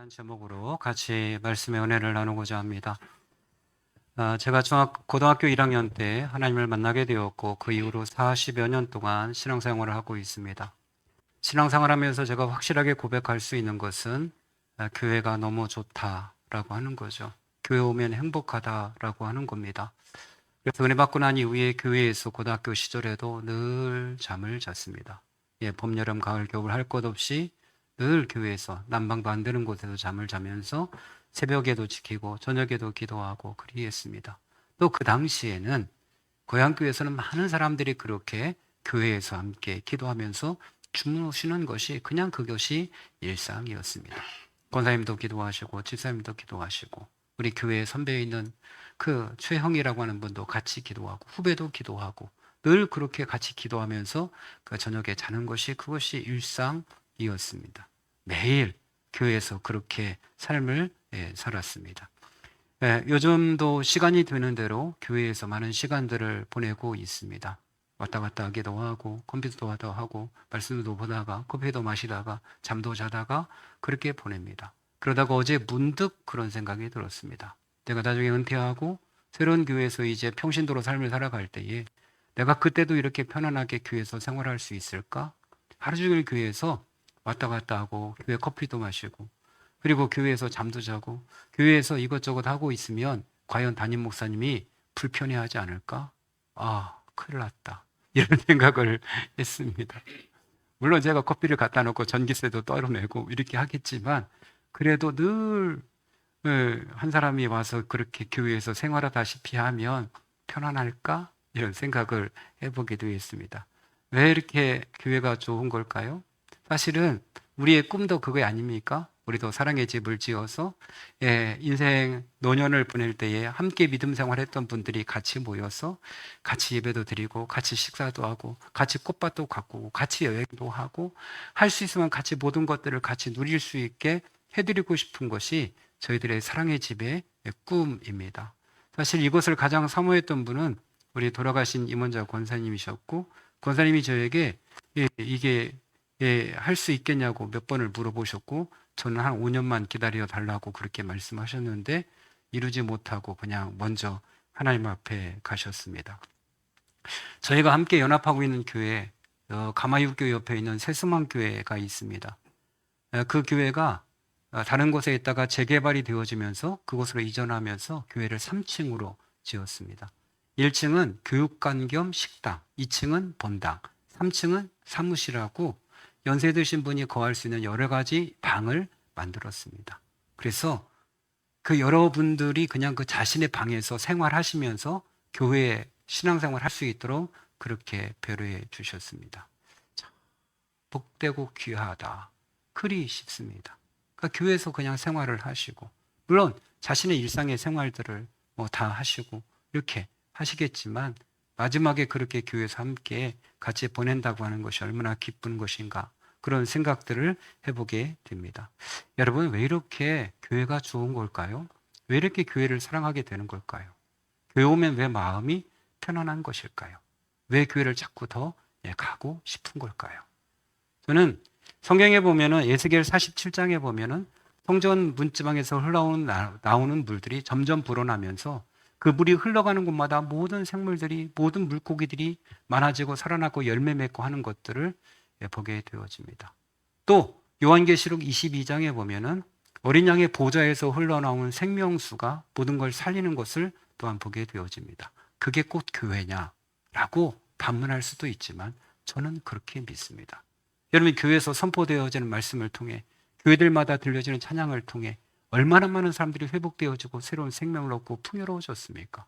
라는 제목으로 같이 말씀의 은혜를 나누고자 합니다. 제가 고등학교 1학년 때 하나님을 만나게 되었고 그 이후로 40여 년 동안 신앙생활을 하고 있습니다. 신앙생활하면서 제가 확실하게 고백할 수 있는 것은 교회가 너무 좋다라고 하는 거죠. 교회 오면 행복하다라고 하는 겁니다. 그래서 은혜 받고 난 이후에 교회에서 고등학교 시절에도 늘 잠을 잤습니다. 봄, 여름, 가을, 겨울 할 것 없이 늘 교회에서 난방도 안 되는 곳에서 잠을 자면서 새벽에도 지키고 저녁에도 기도하고 그리했습니다. 또 그 당시에는 고향교회에서는 많은 사람들이 그렇게 교회에서 함께 기도하면서 주무시는 것이 그냥 그것이 일상이었습니다. 권사님도 기도하시고 집사님도 기도하시고 우리 교회 선배에 있는 그 최형이라고 하는 분도 같이 기도하고 후배도 기도하고 늘 그렇게 같이 기도하면서 그 저녁에 자는 것이 그것이 일상이었습니다. 매일 교회에서 그렇게 삶을 살았습니다. 요즘도 시간이 되는 대로 교회에서 많은 시간들을 보내고 있습니다. 왔다 갔다 하기도 하고 컴퓨터도 하다 하고 말씀도 보다가 커피도 마시다가 잠도 자다가 그렇게 보냅니다. 그러다가 어제 문득 그런 생각이 들었습니다. 내가 나중에 은퇴하고 새로운 교회에서 이제 평신도로 삶을 살아갈 때에 내가 그때도 이렇게 편안하게 교회에서 생활할 수 있을까? 하루 종일 교회에서 왔다 갔다 하고 교회 커피도 마시고 그리고 교회에서 잠도 자고 교회에서 이것저것 하고 있으면 과연 담임 목사님이 불편해하지 않을까? 아, 큰일 났다. 이런 생각을 했습니다. 물론 제가 커피를 갖다 놓고 전기세도 떨어내고 이렇게 하겠지만 그래도 늘 한 사람이 와서 그렇게 교회에서 생활하다시피 하면 편안할까? 이런 생각을 해보기도 했습니다. 왜 이렇게 교회가 좋은 걸까요? 사실은 우리의 꿈도 그거 아닙니까? 우리도 사랑의 집을 지어서 인생 노년을 보낼 때에 함께 믿음 생활했던 분들이 같이 모여서 같이 예배도 드리고 같이 식사도 하고 같이 꽃밭도 가꾸고 같이 여행도 하고 할 수 있으면 같이 모든 것들을 같이 누릴 수 있게 해드리고 싶은 것이 저희들의 사랑의 집의 꿈입니다. 사실 이것을 가장 사모했던 분은 우리 돌아가신 임원자 권사님이셨고 권사님이 저에게 이게 할 수 있겠냐고 몇 번을 물어보셨고 저는 한 5년만 기다려 달라고 그렇게 말씀하셨는데 이루지 못하고 그냥 먼저 하나님 앞에 가셨습니다. 저희가 함께 연합하고 있는 교회 가마육교 옆에 있는 새수만교회가 있습니다. 그 교회가 다른 곳에 있다가 재개발이 되어지면서 그곳으로 이전하면서 교회를 3층으로 지었습니다. 1층은 교육관 겸 식당, 2층은 본당, 3층은 사무실하고 연세 드신 분이 거할 수 있는 여러 가지 방을 만들었습니다. 그래서 그 여러분들이 그냥 그 자신의 방에서 생활하시면서 교회에 신앙생활 할 수 있도록 그렇게 배려해 주셨습니다. 복되고 귀하다. 그리 싶습니다. 그러니까 교회에서 그냥 생활을 하시고 물론 자신의 일상의 생활들을 뭐 다 하시고 이렇게 하시겠지만 마지막에 그렇게 교회에서 함께 같이 보낸다고 하는 것이 얼마나 기쁜 것인가 그런 생각들을 해보게 됩니다. 여러분 왜 이렇게 교회가 좋은 걸까요? 왜 이렇게 교회를 사랑하게 되는 걸까요? 교회 오면 왜 마음이 편안한 것일까요? 왜 교회를 자꾸 더 가고 싶은 걸까요? 저는 성경에 보면은 에스겔 47장에 보면은 성전 문지방에서 나오는 물들이 점점 불어나면서 그 물이 흘러가는 곳마다 모든 생물들이 모든 물고기들이 많아지고 살아나고 열매 맺고 하는 것들을 보게 되어집니다. 또 요한계시록 22장에 보면은 어린 양의 보좌에서 흘러나오는 생명수가 모든 걸 살리는 것을 또한 보게 되어집니다. 그게 곧 교회냐라고 반문할 수도 있지만 저는 그렇게 믿습니다. 여러분 교회에서 선포되어지는 말씀을 통해 교회들마다 들려지는 찬양을 통해 얼마나 많은 사람들이 회복되어지고 새로운 생명을 얻고 풍요로워졌습니까?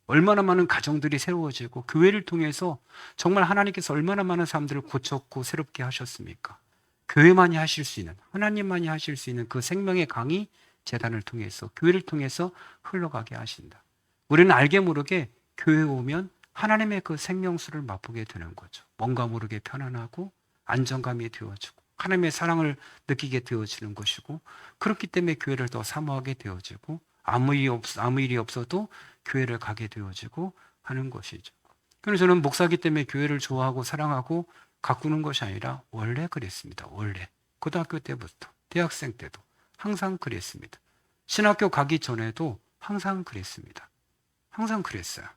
얼마나 많은 가정들이 새로워지고 교회를 통해서 정말 하나님께서 얼마나 많은 사람들을 고쳤고 새롭게 하셨습니까? 교회만이 하실 수 있는 하나님만이 하실 수 있는 그 생명의 강이 재단을 통해서 교회를 통해서 흘러가게 하신다. 우리는 알게 모르게 교회에 오면 하나님의 그 생명수를 맛보게 되는 거죠. 뭔가 모르게 편안하고 안정감이 되어지고 하나님의 사랑을 느끼게 되어지는 것이고 그렇기 때문에 교회를 더 사모하게 되어지고 아무 일이 없어도 교회를 가게 되어지고 하는 것이죠. 그래서 저는 목사기 때문에 교회를 좋아하고 사랑하고 가꾸는 것이 아니라 원래 그랬습니다. 원래 고등학교 때부터 대학생 때도 항상 그랬습니다. 신학교 가기 전에도 항상 그랬습니다. 항상 그랬어요.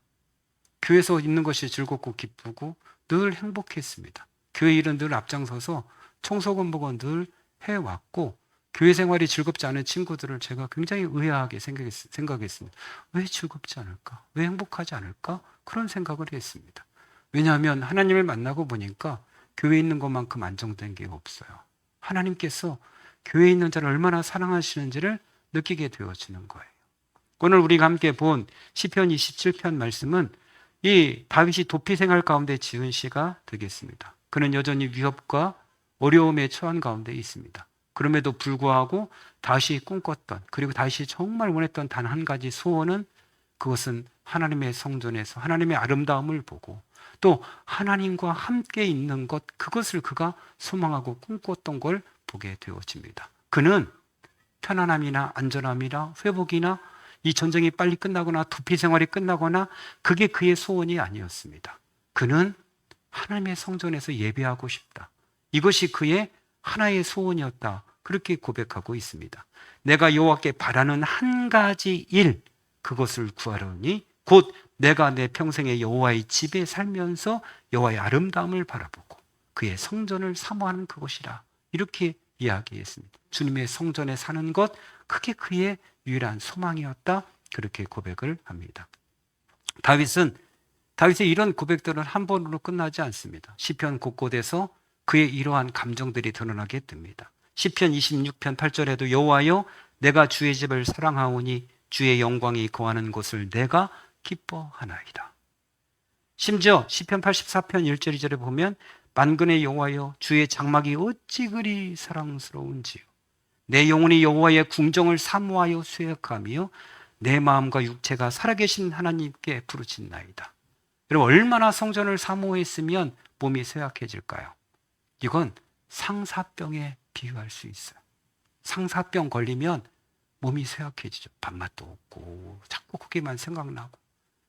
교회에서 있는 것이 즐겁고 기쁘고 늘 행복했습니다. 교회 일은 늘 앞장서서 청소 공부건 늘 해왔고, 교회 생활이 즐겁지 않은 친구들을 제가 굉장히 의아하게 생각했습니다. 왜 즐겁지 않을까? 왜 행복하지 않을까? 그런 생각을 했습니다. 왜냐하면 하나님을 만나고 보니까 교회에 있는 것만큼 안정된 게 없어요. 하나님께서 교회에 있는 자를 얼마나 사랑하시는지를 느끼게 되어지는 거예요. 오늘 우리가 함께 본 시편 27편 말씀은 이 다윗이 도피 생활 가운데 지은 시가 되겠습니다. 그는 여전히 위협과 어려움에 처한 가운데 있습니다. 그럼에도 불구하고 다시 꿈꿨던, 그리고 다시 정말 원했던 단 한 가지 소원은, 그것은 하나님의 성전에서 하나님의 아름다움을 보고 또 하나님과 함께 있는 것, 그것을 그가 소망하고 꿈꿨던 걸 보게 되어집니다. 그는 편안함이나 안전함이나 회복이나 이 전쟁이 빨리 끝나거나 도피 생활이 끝나거나 그게 그의 소원이 아니었습니다. 그는 하나님의 성전에서 예배하고 싶다. 이것이 그의 하나의 소원이었다. 그렇게 고백하고 있습니다. 내가 여호와께 바라는 한 가지 일, 그것을 구하려니 곧 내가 내 평생에 여호와의 집에 살면서 여호와의 아름다움을 바라보고 그의 성전을 사모하는 그것이라. 이렇게 이야기했습니다. 주님의 성전에 사는 것, 그게 그의 유일한 소망이었다. 그렇게 고백을 합니다. 다윗의 이런 고백들은 한 번으로 끝나지 않습니다. 시편 곳곳에서 그의 이러한 감정들이 드러나게 됩니다. 시편 26편 8절에도 여호와여 내가 주의 집을 사랑하오니 주의 영광이 거하는 곳을 내가 기뻐하나이다. 심지어 시편 84편 1절 2절에 보면 만군의 여호와여 주의 장막이 어찌 그리 사랑스러운지요. 내 영혼이 여호와의 궁정을 사모하여 쇠약하며 내 마음과 육체가 살아계신 하나님께 부르짖나이다. 여러분, 얼마나 성전을 사모했으면 몸이 쇠약해질까요? 이건 상사병에 비유할 수 있어요. 상사병 걸리면 몸이 쇠약해지죠. 밥맛도 없고 자꾸 거기만 생각나고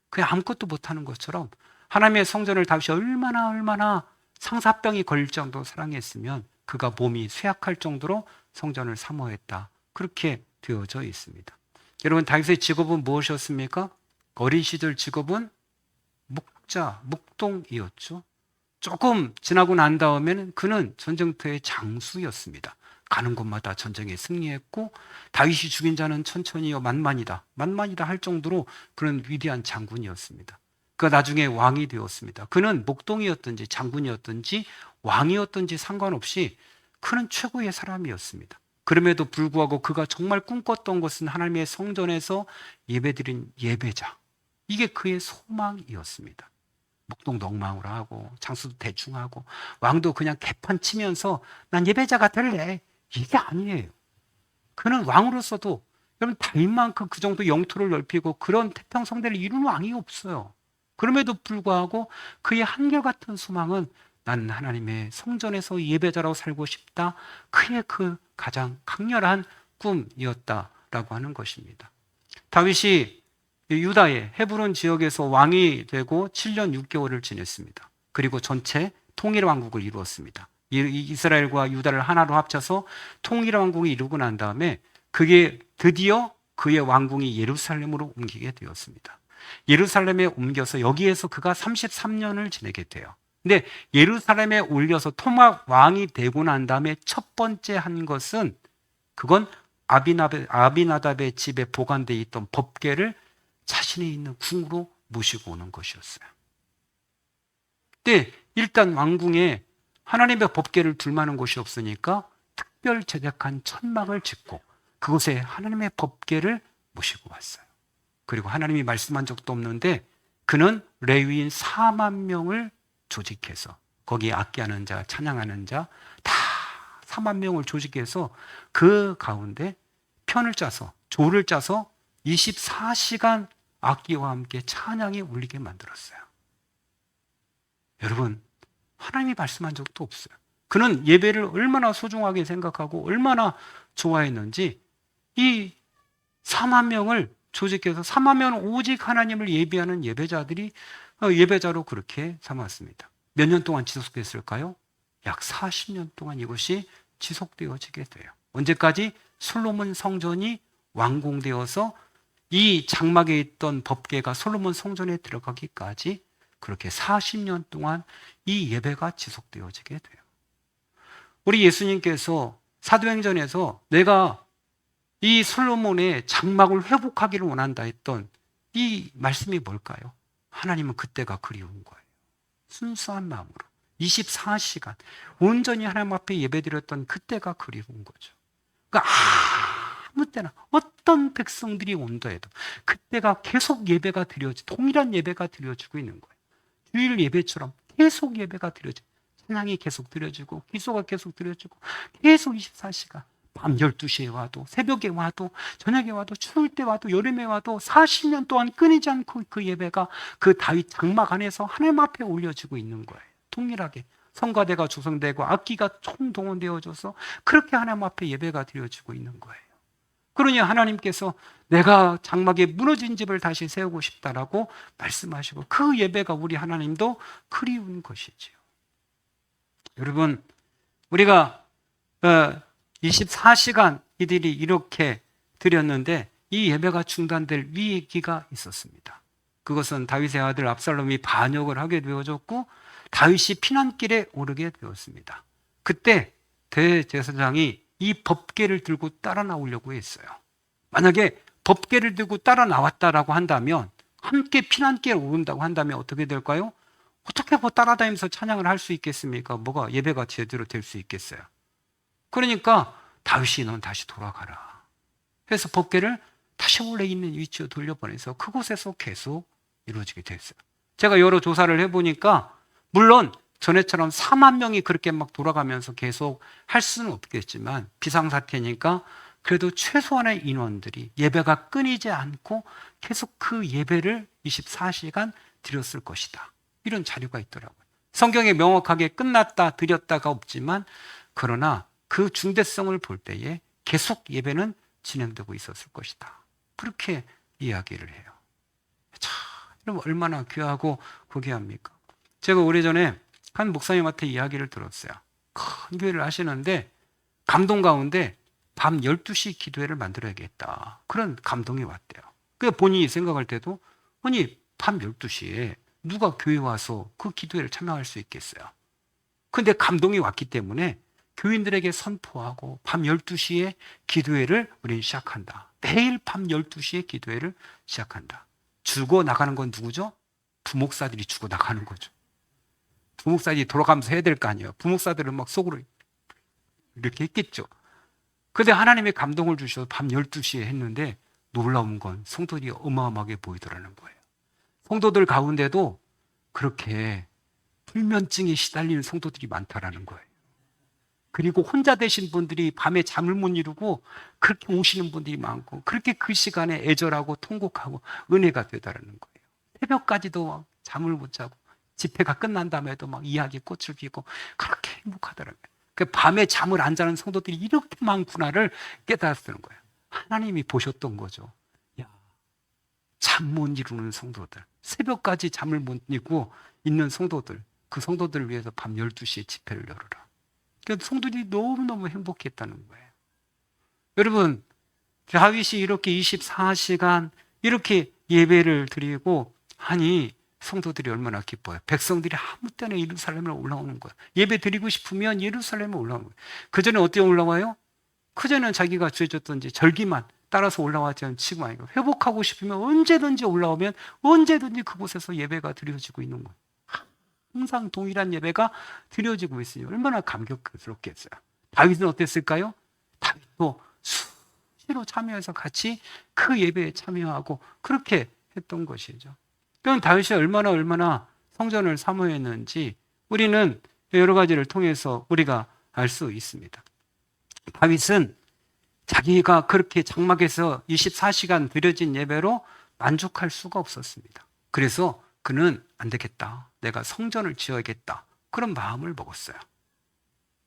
그냥 아무것도 못하는 것처럼 하나님의 성전을 다윗이 얼마나 상사병이 걸릴 정도로 사랑했으면 그가 몸이 쇠약할 정도로 성전을 사모했다. 그렇게 되어져 있습니다. 여러분, 다윗의 직업은 무엇이었습니까? 어린 시절 직업은 묵동이었죠. 조금 지나고 난 다음에는 그는 전쟁터의 장수였습니다. 가는 곳마다 전쟁에 승리했고 다윗이 죽인 자는 천천히요 만만이다 할 정도로 그런 위대한 장군이었습니다. 그가 나중에 왕이 되었습니다. 그는 목동이었든지 장군이었든지 왕이었든지 상관없이 그는 최고의 사람이었습니다. 그럼에도 불구하고 그가 정말 꿈꿨던 것은 하나님의 성전에서 예배드린 예배자, 이게 그의 소망이었습니다. 목동도 엉망으로 하고 장수도 대충 하고 왕도 그냥 개판 치면서 난 예배자가 될래, 이게 아니에요. 그는 왕으로서도 여러분 다윗만큼 그 정도 영토를 넓히고 그런 태평성대를 이룬 왕이 없어요. 그럼에도 불구하고 그의 한결같은 소망은 난 하나님의 성전에서 예배자라고 살고 싶다. 그의 그 가장 강렬한 꿈이었다라고 하는 것입니다. 다윗이 유다의 헤브론 지역에서 왕이 되고 7년 6개월을 지냈습니다. 그리고 전체 통일왕국을 이루었습니다. 이스라엘과 유다를 하나로 합쳐서 통일왕국이 이루고 난 다음에 그게 드디어 그의 왕궁이 예루살렘으로 옮기게 되었습니다. 예루살렘에 옮겨서 여기에서 그가 33년을 지내게 돼요. 근데 예루살렘에 올려서 토막 왕이 되고 난 다음에 첫 번째 한 것은 그건 아비나답의 집에 보관되어 있던 법궤를 자신이 있는 궁으로 모시고 오는 것이었어요. 근데 일단 왕궁에 하나님의 법궤를 둘 만한 곳이 없으니까 특별 제작한 천막을 짓고 그곳에 하나님의 법궤를 모시고 왔어요. 그리고 하나님이 말씀한 적도 없는데 그는 레위인 4만 명을 조직해서 거기에 악기하는 자, 찬양하는 자 다 4만 명을 조직해서 그 가운데 편을 짜서 조를 짜서 24시간 악기와 함께 찬양이 울리게 만들었어요. 여러분, 하나님이 말씀한 적도 없어요. 그는 예배를 얼마나 소중하게 생각하고 얼마나 좋아했는지 이 4만 명을 조직해서 4만 명은 오직 하나님을 예배하는 예배자들이 예배자로 그렇게 삼았습니다. 몇 년 동안 지속됐을까요? 약 40년 동안 이것이 지속되어지게 돼요. 언제까지? 솔로몬 성전이 완공되어서 이 장막에 있던 법궤가 솔로몬 성전에 들어가기까지 그렇게 40년 동안 이 예배가 지속되어지게 돼요. 우리 예수님께서 사도행전에서 내가 이 솔로몬의 장막을 회복하기를 원한다 했던 이 말씀이 뭘까요? 하나님은 그때가 그리운 거예요. 순수한 마음으로 24시간 온전히 하나님 앞에 예배드렸던 그때가 그리운 거죠. 그러니까 아무 때나 어떤 백성들이 온다 해도 그때가 계속 예배가 드려지고 동일한 예배가 드려지고 있는 거예요. 주일 예배처럼 계속 예배가 드려지고 찬양이 계속 드려지고 기도가 계속 드려지고 계속 24시간 밤 12시에 와도 새벽에 와도 저녁에 와도 추울 때 와도 여름에 와도 40년 동안 끊이지 않고 그 예배가 그 다윗 장막 안에서 하나님 앞에 올려지고 있는 거예요. 동일하게 성가대가 조성되고 악기가 총동원되어져서 그렇게 하나님 앞에 예배가 드려지고 있는 거예요. 그러니 하나님께서 내가 장막에 무너진 집을 다시 세우고 싶다라고 말씀하시고 그 예배가 우리 하나님도 그리운 것이지요. 여러분, 우리가 24시간 이들이 이렇게 드렸는데 이 예배가 중단될 위기가 있었습니다. 그것은 다윗의 아들 압살롬이 반역을 하게 되어졌고 다윗이 피난길에 오르게 되었습니다. 그때 대제사장이 이 법궤를 들고 따라 나오려고 했어요. 만약에 법궤를 들고 따라 나왔다라고 한다면 함께 피난길에 오른다고 한다면 어떻게 될까요? 어떻게 따라다니면서 찬양을 할 수 있겠습니까? 뭐가 예배가 제대로 될 수 있겠어요? 그러니까 다윗이 넌 다시 돌아가라. 그래서 법궤를 다시 원래 있는 위치로 돌려보내서 그곳에서 계속 이루어지게 됐어요. 제가 여러 조사를 해보니까 물론 전에처럼 4만 명이 그렇게 막 돌아가면서 계속 할 수는 없겠지만 비상사태니까 그래도 최소한의 인원들이 예배가 끊이지 않고 계속 그 예배를 24시간 드렸을 것이다. 이런 자료가 있더라고요. 성경에 명확하게 끝났다, 드렸다가 없지만 그러나 그 중대성을 볼 때에 계속 예배는 진행되고 있었을 것이다. 그렇게 이야기를 해요. 자, 여러분 얼마나 귀하고 고귀합니까? 제가 오래전에 한 목사님한테 이야기를 들었어요. 큰 교회를 하시는데 감동 가운데 밤 12시 기도회를 만들어야겠다. 그런 감동이 왔대요. 그 본인이 생각할 때도 아니 밤 12시에 누가 교회 와서 그 기도회를 참여할 수 있겠어요. 근데 감동이 왔기 때문에 교인들에게 선포하고 밤 12시에 기도회를 우리는 시작한다. 매일 밤 12시에 기도회를 시작한다. 죽어 나가는 건 누구죠? 부목사들이 죽어 나가는 거죠. 부목사들이 돌아가면서 해야 될 거 아니에요. 부목사들은 막 속으로 이렇게 했겠죠. 그런데 하나님의 감동을 주셔서 밤 12시에 했는데 놀라운 건 성도들이 어마어마하게 보이더라는 거예요. 성도들 가운데도 그렇게 불면증에 시달리는 성도들이 많다라는 거예요. 그리고 혼자 되신 분들이 밤에 잠을 못 이루고 그렇게 오시는 분들이 많고 그렇게 그 시간에 애절하고 통곡하고 은혜가 되다라는 거예요. 새벽까지도 막 잠을 못 자고 집회가 끝난 다음에도 막 이야기에 꽃을 피우고 그렇게 행복하더라고요. 그 밤에 잠을 안 자는 성도들이 이렇게 많구나를 깨달았다는 거예요. 하나님이 보셨던 거죠. 야, 잠 못 이루는 성도들, 새벽까지 잠을 못 이루고 있는 성도들, 그 성도들을 위해서 밤 12시에 집회를 열어라. 그러니까 성도들이 너무너무 행복했다는 거예요. 여러분, 다윗이 이렇게 24시간 이렇게 예배를 드리고 하니 성도들이 얼마나 기뻐요. 백성들이 아무 때나 예루살렘으로 올라오는 거예요. 예배 드리고 싶으면 예루살렘에 올라오는 거예요. 그전에 어떻게 올라와요? 그전에는 자기가 죄졌던지 절기만 따라서 올라왔지 않고 아니고 회복하고 싶으면 언제든지 올라오면 언제든지 그곳에서 예배가 드려지고 있는 거예요. 항상 동일한 예배가 드려지고 있으니 얼마나 감격스럽겠어요. 다윗은 어땠을까요? 다윗도 수시로 참여해서 같이 그 예배에 참여하고 그렇게 했던 것이죠. 그럼 다윗이 얼마나 성전을 사모했는지 우리는 여러 가지를 통해서 우리가 알 수 있습니다. 다윗은 자기가 그렇게 장막에서 24시간 드려진 예배로 만족할 수가 없었습니다. 그래서 그는 안 되겠다. 내가 성전을 지어야겠다. 그런 마음을 먹었어요.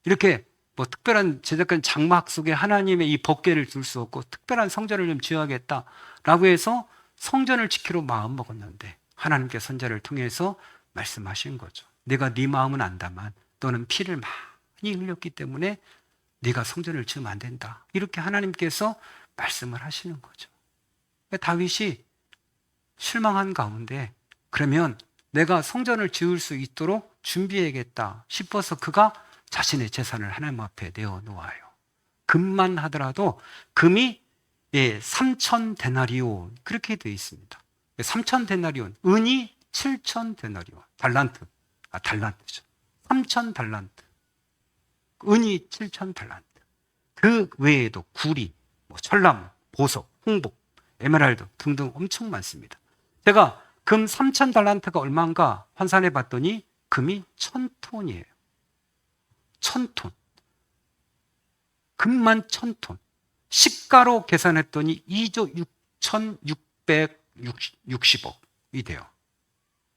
이렇게 뭐 특별한 제작한 장막 속에 하나님의 이 법궤를 둘 수 없고 특별한 성전을 좀 지어야겠다라고 해서 성전을 지키러 마음 먹었는데 하나님께 선지자를 통해서 말씀하신 거죠. 내가 네 마음은 안다만 너는 피를 많이 흘렸기 때문에 네가 성전을 지으면 안 된다. 이렇게 하나님께서 말씀을 하시는 거죠. 다윗이 실망한 가운데 그러면 내가 성전을 지을 수 있도록 준비해야겠다 싶어서 그가 자신의 재산을 하나님 앞에 내어놓아요. 금만 하더라도 금이 3천 데나리온 그렇게 되어 있습니다. 3천 데나리온, 은이 7천 데나리온, 달란트죠. 3천 달란트, 은이 7천 달란트. 그 외에도 구리, 철나무, 보석, 홍복, 에메랄드 등등 엄청 많습니다. 제가 금 3천 달란트가 얼마인가 환산해 봤더니 금이 1000톤이에요. 1000톤. 금만 1000톤. 시가로 계산했더니 2조 6,660억이 돼요.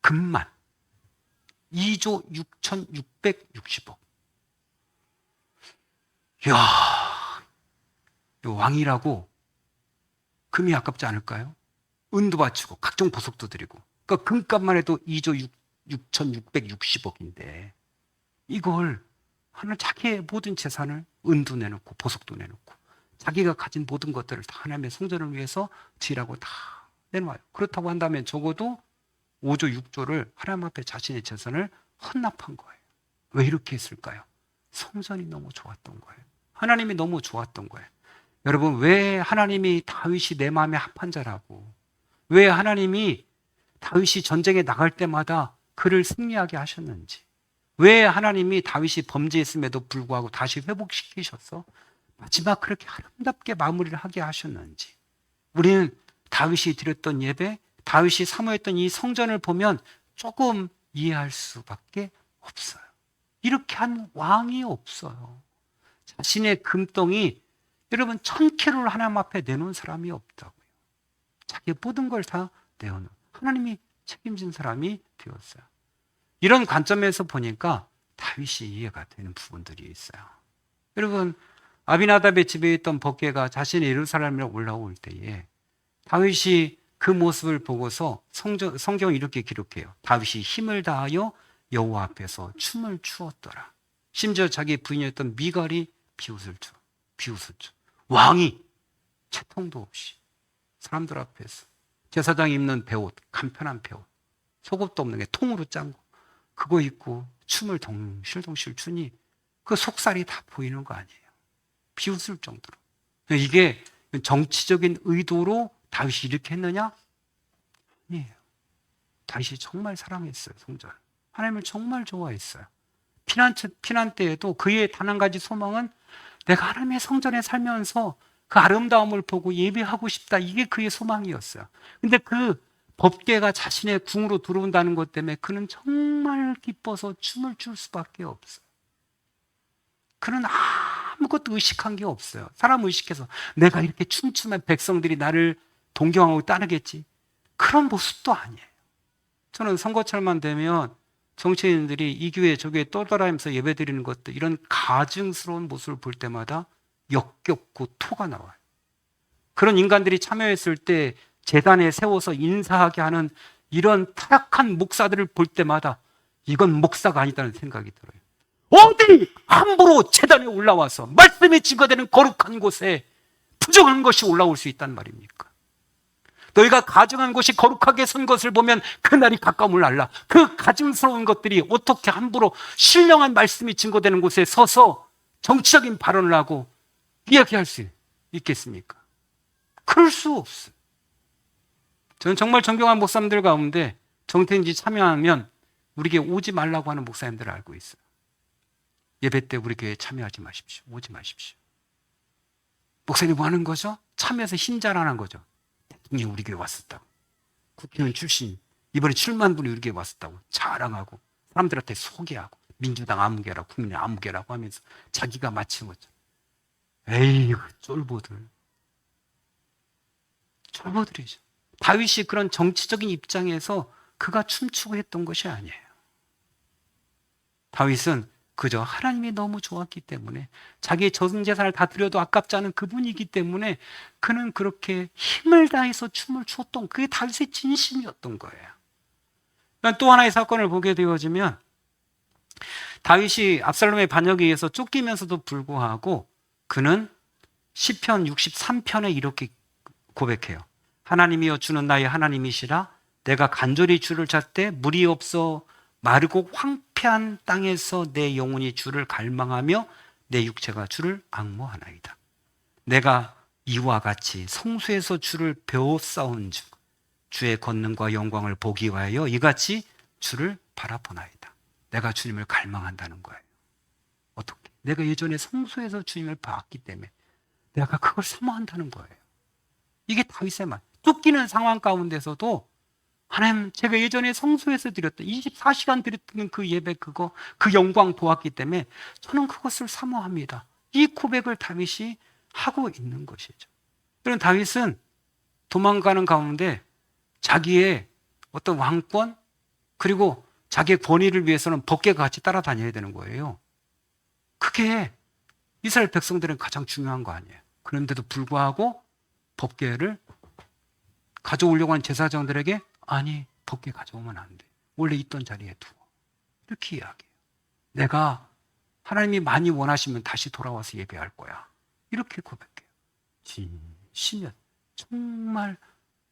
금만. 2조 6,660억. 이야, 왕이라고 금이 아깝지 않을까요? 은도 바치고 각종 보석도 드리고. 그러니까 금값만 해도 2조 6,660억인데 이걸 하나님 자기의 모든 재산을 은도 내놓고 보석도 내놓고 자기가 가진 모든 것들을 다 하나님의 성전을 위해서 지으라고 다 내놓아요. 그렇다고 한다면 적어도 5조 6조를 하나님 앞에 자신의 재산을 헌납한 거예요. 왜 이렇게 했을까요? 성전이 너무 좋았던 거예요. 하나님이 너무 좋았던 거예요. 여러분, 왜 하나님이 다윗이 내 마음에 합한 자라고, 왜 하나님이 다윗이 전쟁에 나갈 때마다 그를 승리하게 하셨는지, 왜 하나님이 다윗이 범죄했음에도 불구하고 다시 회복시키셔서 마지막 그렇게 아름답게 마무리를 하게 하셨는지, 우리는 다윗이 드렸던 예배, 다윗이 사모했던 이 성전을 보면 조금 이해할 수밖에 없어요. 이렇게 한 왕이 없어요. 자신의 금덩이, 여러분 1000kg를 하나님 앞에 내놓은 사람이 없다고요. 자기 모든 걸 다 내어놓은, 하나님이 책임진 사람이 되었어요. 이런 관점에서 보니까 다윗이 이해가 되는 부분들이 있어요. 여러분, 아비나답의 집에 있던 법궤가 자신의 예루살렘으로 올라올 때에 다윗이 그 모습을 보고서 성경이 이렇게 기록해요. 다윗이 힘을 다하여 여호와 앞에서 춤을 추었더라. 심지어 자기 부인이었던 미갈이 비웃었죠. 왕이 채통도 없이 사람들 앞에서 제사장이 입는 베옷, 간편한 베옷, 속옷도 없는 게 통으로 짠 거, 그거 입고 춤을 덩실덩실 추니 그 속살이 다 보이는 거 아니에요. 비웃을 정도로. 이게 정치적인 의도로 다윗이 이렇게 했느냐? 아니에요. 다윗이 정말 사랑했어요, 성전을. 하나님을 정말 좋아했어요. 피난 때에도 그의 단 한 가지 소망은 내가 하나님의 성전에 살면서 그 아름다움을 보고 예배하고 싶다. 이게 그의 소망이었어요. 근데 그 법궤가 자신의 궁으로 들어온다는 것 때문에 그는 정말 기뻐서 춤을 출 수밖에 없어요. 그는 아무것도 의식한 게 없어요. 사람 의식해서 내가 이렇게 춤추면 백성들이 나를 동경하고 따르겠지. 그런 모습도 아니에요. 저는 선거철만 되면 정치인들이 이 교회 저 교회 떠돌아다니면서 예배드리는 것들, 이런 가증스러운 모습을 볼 때마다 역겹고 토가 나와요. 그런 인간들이 참여했을 때 제단에 세워서 인사하게 하는 이런 타락한 목사들을 볼 때마다 이건 목사가 아니다는 생각이 들어요. 어디 함부로 제단에 올라와서 말씀이 증거되는 거룩한 곳에 부정한 것이 올라올 수 있단 말입니까? 너희가 가증한 곳이 거룩하게 선 것을 보면 그날이 가까움을 알라. 그 가증스러운 것들이 어떻게 함부로 신령한 말씀이 증거되는 곳에 서서 정치적인 발언을 하고 이야기할 수 있겠습니까? 그럴 수 없어요. 저는 정말 존경하는 목사님들 가운데 정태인지 참여하면 우리 교회 오지 말라고 하는 목사님들을 알고 있어요. 예배 때 우리 교회에 참여하지 마십시오. 오지 마십시오. 목사님 뭐 하는 거죠? 참여해서 힘 자랑하는 거죠. 대통령이 우리 교회 왔었다고. 국회의원 출신 이번에 출마한 분이 우리 교회 왔었다고 자랑하고 사람들한테 소개하고 민주당 아무개라고 국민의 아무개라고 하면서 자기가 마치는 거죠. 에이 쫄보들이죠. 다윗이 그런 정치적인 입장에서 그가 춤추고 했던 것이 아니에요. 다윗은 그저 하나님이 너무 좋았기 때문에 자기의 전 재산을 다 드려도 아깝지 않은 그분이기 때문에 그는 그렇게 힘을 다해서 춤을 추었던, 그게 다윗의 진심이었던 거예요. 또 하나의 사건을 보게 되어지면 다윗이 압살롬의 반역에 의해서 쫓기면서도 불구하고 그는 시편 63편에 이렇게 고백해요. 하나님이여 주는 나의 하나님이시라. 내가 간절히 주를 찾되 물이 없어 마르고 황폐한 땅에서 내 영혼이 주를 갈망하며 내 육체가 주를 앙모하나이다. 내가 이와 같이 성소에서 주를 배워싸운 즉 주의 권능과 영광을 보기 위하여 이같이 주를 바라보나이다. 내가 주님을 갈망한다는 거예요. 어떻게? 내가 예전에 성소에서 주님을 봤기 때문에 내가 그걸 사모한다는 거예요. 이게 다윗의 말. 쫓기는 상황 가운데서도 하나님, 제가 예전에 성소에서 드렸던 24시간 드렸던 그 예배, 그 영광 보았기 때문에 저는 그것을 사모합니다. 이 고백을 다윗이 하고 있는 것이죠. 그런 다윗은 도망가는 가운데 자기의 어떤 왕권 그리고 자기의 권위를 위해서는 법궤가 같이 따라다녀야 되는 거예요. 그게 이스라엘 백성들은 가장 중요한 거 아니에요. 그런데도 불구하고 법궤를 가져오려고 하는 제사장들에게 아니, 법궤 가져오면 안 돼. 원래 있던 자리에 두어. 이렇게 이야기해요. 내가 하나님이 많이 원하시면 다시 돌아와서 예배할 거야. 이렇게 고백해요. 진심이었어요. 정말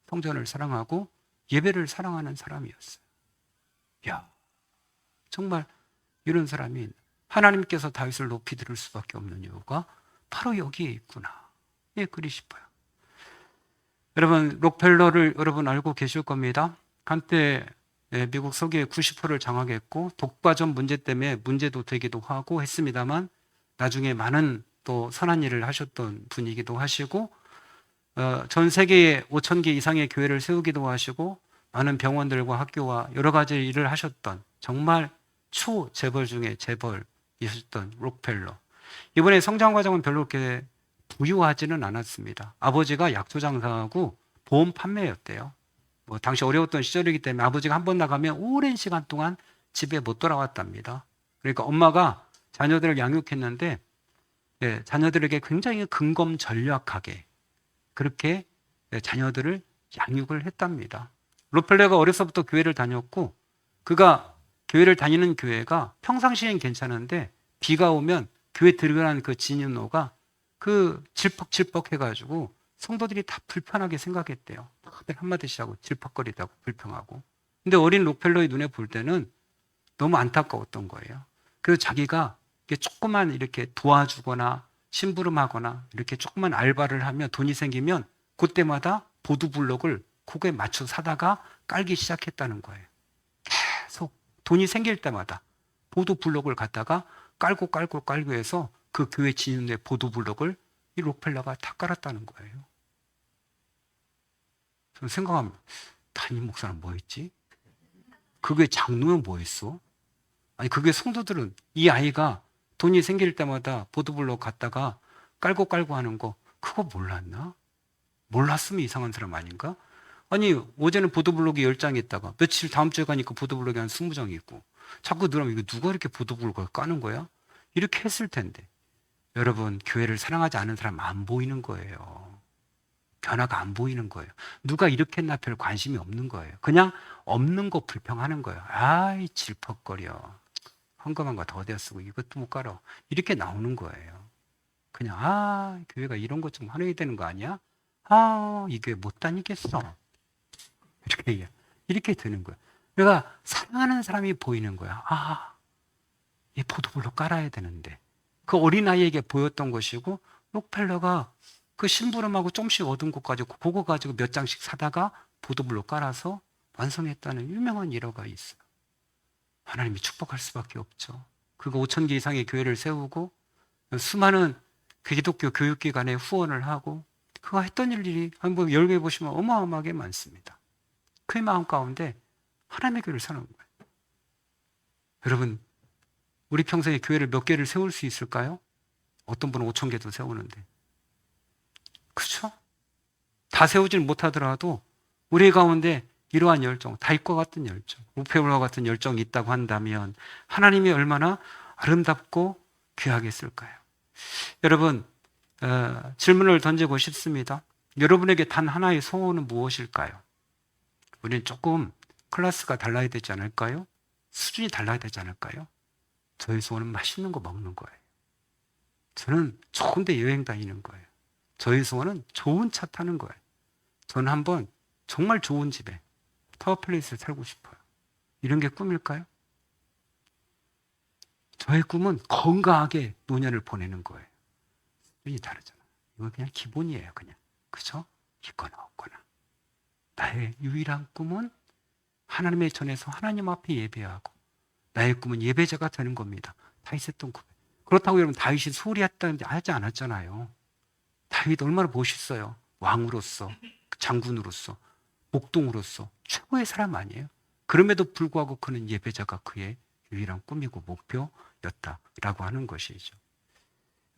성전을 사랑하고 예배를 사랑하는 사람이었어요. 야, 정말 이런 사람이 하나님께서 다윗을 높이 들을 수밖에 없는 이유가 바로 여기에 있구나. 예, 그리 싶어요. 여러분, 록펠러를 여러분 알고 계실 겁니다. 한때 미국 석유의 90%를 장악했고 독과점 문제 때문에 문제도 되기도 하고 했습니다만 나중에 많은 또 선한 일을 하셨던 분이기도 하시고 전 세계에 5,000개 이상의 교회를 세우기도 하시고 많은 병원들과 학교와 여러 가지 일을 하셨던 정말 초재벌 중에 재벌이셨던 록펠러. 이번에 성장 과정은 별로 그렇게 부유하지는 않았습니다. 아버지가 약초 장사하고 보험 판매였대요. 뭐 당시 어려웠던 시절이기 때문에 아버지가 한 번 나가면 오랜 시간 동안 집에 못 돌아왔답니다. 그러니까 엄마가 자녀들을 양육했는데 자녀들에게 굉장히 근검전략하게 그렇게 자녀들을 양육을 했답니다. 록펠러가 어려서부터 교회를 다녔고 그가 교회를 다니는 교회가 평상시엔 괜찮은데 비가 오면 교회 들어가는 그 진입로가 그 질퍽질퍽 해가지고 성도들이 다 불편하게 생각했대요. 다들 한마디씩 하고 질퍽거리다고 불평하고. 근데 어린 록펠러의 눈에 볼 때는 너무 안타까웠던 거예요. 그래서 자기가 조그만 이렇게 도와주거나 심부름하거나 이렇게 조그만 알바를 하면 돈이 생기면 그때마다 보도블록을 그거에 맞춰 사다가 깔기 시작했다는 거예요. 계속 돈이 생길 때마다 보도블록을 갖다가 깔고 해서 그 교회 진입로에 보도블록을 이 록펠러가 다 깔았다는 거예요. 저는 생각하면 담임 목사는 뭐 했지? 그게 장로는 뭐 했어? 아니 그게 성도들은 이 아이가 돈이 생길 때마다 보도블록 갖다가 깔고 하는 거 그거 몰랐나? 몰랐으면 이상한 사람 아닌가? 아니 어제는 보도블록이 10장이 있다가 며칠 다음 주에 가니까 보도블록이 한 20장이 있고 자꾸 늘으면 이거 누가 이렇게 보도블록을 까는 거야? 이렇게 했을 텐데 여러분 교회를 사랑하지 않은 사람 안 보이는 거예요. 변화가 안 보이는 거예요. 누가 이렇게 했나 별 관심이 없는 거예요. 그냥 없는 거 불평하는 거예요. 아이 질퍽거려. 헝금한 거 더뎌 쓰고 이것도 못 깔아. 이렇게 나오는 거예요. 그냥 교회가 이런 것 좀 하려야 되는 거 아니야? 이 교회 못 다니겠어. 이렇게 되는 거예요. 그러니까 사랑하는 사람이 보이는 거야. 이 보도블록 깔아야 되는데. 그 어린아이에게 보였던 것이고 록펠러가 그 심부름하고 조금씩 얻은 것 가지고 그거 가지고 몇 장씩 사다가 보도블록 깔아서 완성했다는 유명한 일화가 있어요. 하나님이 축복할 수밖에 없죠. 그가 5,000개 이상의 교회를 세우고 수많은 기독교 교육기관에 후원을 하고 그가 했던 일들이 한번 열거해 보시면 어마어마하게 많습니다. 그의 마음 가운데 하나님의 교회를 세우는 거예요. 여러분 우리 평생에 교회를 몇 개를 세울 수 있을까요? 어떤 분은 5,000개도 세우는데 그렇죠? 다 세우지는 못하더라도 우리 가운데 이러한 열정, 다윗과 같은 열정, 록펠러와 같은 열정이 있다고 한다면 하나님이 얼마나 아름답고 귀하겠을까요? 여러분 질문을 던지고 싶습니다. 여러분에게 단 하나의 소원은 무엇일까요? 우리는 조금 클래스가 달라야 되지 않을까요? 수준이 달라야 되지 않을까요? 저의 소원은 맛있는 거 먹는 거예요. 저는 좋은 데 여행 다니는 거예요. 저의 소원은 좋은 차 타는 거예요. 저는 한번 정말 좋은 집에 타워플레이스에 살고 싶어요. 이런 게 꿈일까요? 저의 꿈은 건강하게 노년을 보내는 거예요. 수준이 다르잖아요. 이건 그냥 기본이에요. 그냥. 그죠? 있거나 없거나. 나의 유일한 꿈은 하나님의 전에서 하나님 앞에 예배하고 나의 꿈은 예배자가 되는 겁니다. 다윗 했던 꿈. 그렇다고 여러분 다윗이 소리했다는데 하지 않았잖아요. 다윗 얼마나 멋있어요. 왕으로서, 장군으로서, 목동으로서 최고의 사람 아니에요. 그럼에도 불구하고 그는 예배자가 그의 유일한 꿈이고 목표였다라고 하는 것이죠.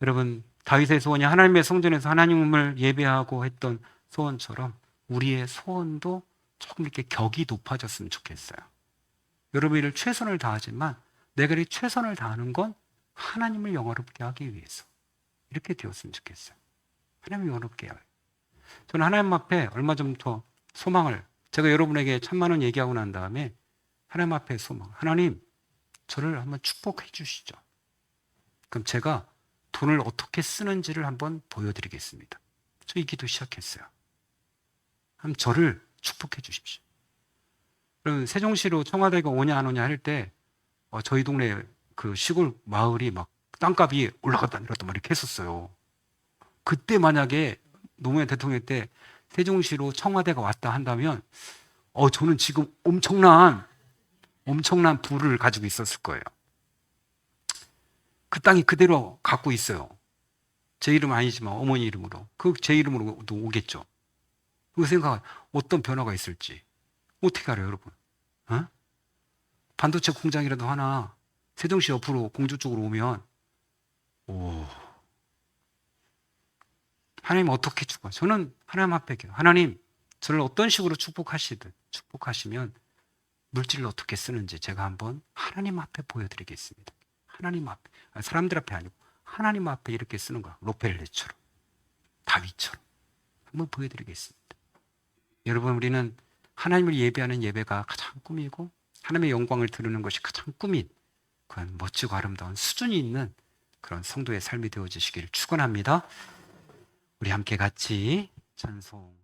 여러분 다윗의 소원이 하나님의 성전에서 하나님을 예배하고 했던 소원처럼 우리의 소원도 조금 이렇게 격이 높아졌으면 좋겠어요. 여러분 이를 최선을 다하지만 내가 이 최선을 다하는 건 하나님을 영화롭게 하기 위해서 이렇게 되었으면 좋겠어요. 하나님을 영화롭게 해요. 저는 하나님 앞에 얼마 전부터 소망을 제가 여러분에게 1,000,000원 얘기하고 난 다음에 하나님 앞에 소망 하나님 저를 한번 축복해 주시죠. 그럼 제가 돈을 어떻게 쓰는지를 한번 보여드리겠습니다. 저 이 기도 시작했어요. 그럼 저를 축복해 주십시오. 그럼 세종시로 청와대가 오냐 안 오냐 할 때 저희 동네 그 시골 마을이 막 땅값이 올라갔다 내렸다 막 이렇게 했었어요. 그때 만약에 노무현 대통령 때 세종시로 청와대가 왔다 한다면 저는 지금 엄청난 부를 가지고 있었을 거예요. 그 땅이 그대로 갖고 있어요. 제 이름 아니지만 어머니 이름으로. 그 제 이름으로도 오겠죠. 그 생각 어떤 변화가 있을지 어떻게 알아요, 여러분? 반도체 공장이라도 하나 세종시 옆으로 공주 쪽으로 오면 하나님 어떻게 축복해? 저는 하나님 앞에 하나님 저를 어떤 식으로 축복하시든 축복하시면 물질을 어떻게 쓰는지 제가 한번 하나님 앞에 보여드리겠습니다. 하나님 앞에 사람들 앞에 아니고 하나님 앞에 이렇게 쓰는 거야. 로펠레처럼 다윗처럼 한번 보여드리겠습니다. 여러분 우리는 하나님을 예배하는 예배가 가장 꿈이고 하나님의 영광을 드리는 것이 가장 꿈인 그런 멋지고 아름다운 수준이 있는 그런 성도의 삶이 되어지시기를 축원합니다. 우리 함께 같이 찬송